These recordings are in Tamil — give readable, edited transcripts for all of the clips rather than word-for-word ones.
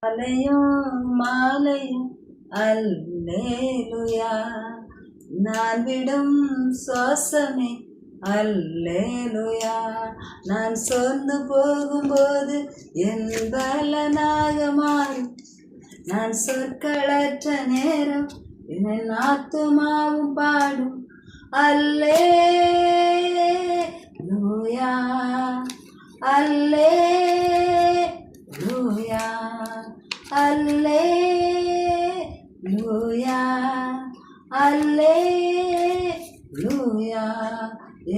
மாலையும் மாலையும் அல்லேலுயா, நான் விடும் சுவாசமே அல்லேலுயா, நான் சோர்ந்து போகும்போது என் பலனாக மாறும், நான் சொற்களற்ற நேரம் என் ஆத்துமாவும் பாடும் அல்லேலுயா, அல்லேலுயா, அல்லேலுயா, அல்லேலுயா.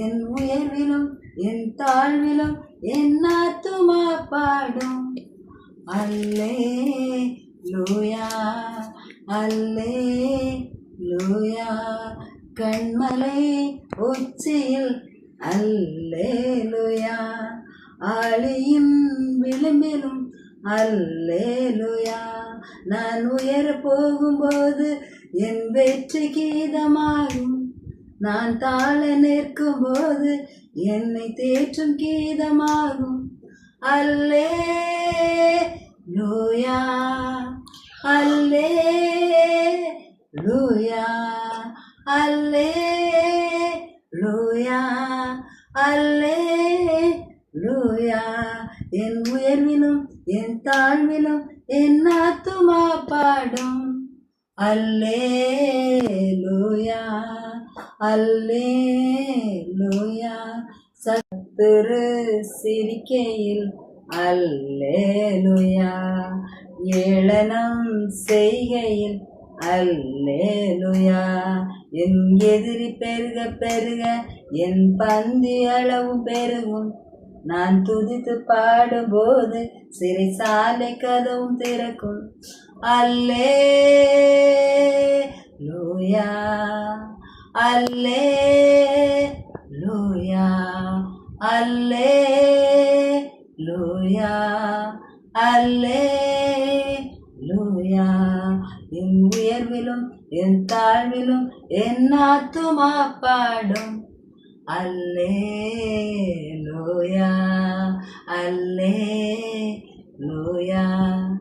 என் உயர்விலும் என் தாழ்விலும் என் ஆத்துமா பாடும் அல்லேலுயா, அல்லேலுயா. கண்மலை உச்சியில் அல்லேலுயா, ஆழியின் விளிம்பிலும் அல்லேலுயா, நான் உயர போகும்போது என் வெற்றி கீதமாகும், நான் தாழ நிற்கும்போது என்னை தேற்றும் கீதமாகும் அல்லேலுயா, அல்லேலுயா, அல்லேலுயா, அல்லேலுயா. என் உயர்விலும் என் தாழ்விலும் என் ஆத்துமா பாடும் அல்லேலுயா, அல்லேலுயா. சத்துரு சிரிக்கையில் அல்லேலுயா, ஏளனம் செய்கையில் அல்லேலுயா, என் எதிரி பெருக பெருக என் பந்தி அளவும் பெருகும், நான் துதித்து பாடும்போது சிறைசாலை கதவும் திறக்கும் அல்லேலுயா, அல்லேலுயா, அல்லேலுயா, அல்லேலுயா. என் உயர்விலும் என் தாழ்விலும் என் ஆத்துமா பாடும் அல்லேலுயா, அல்லேலுயா.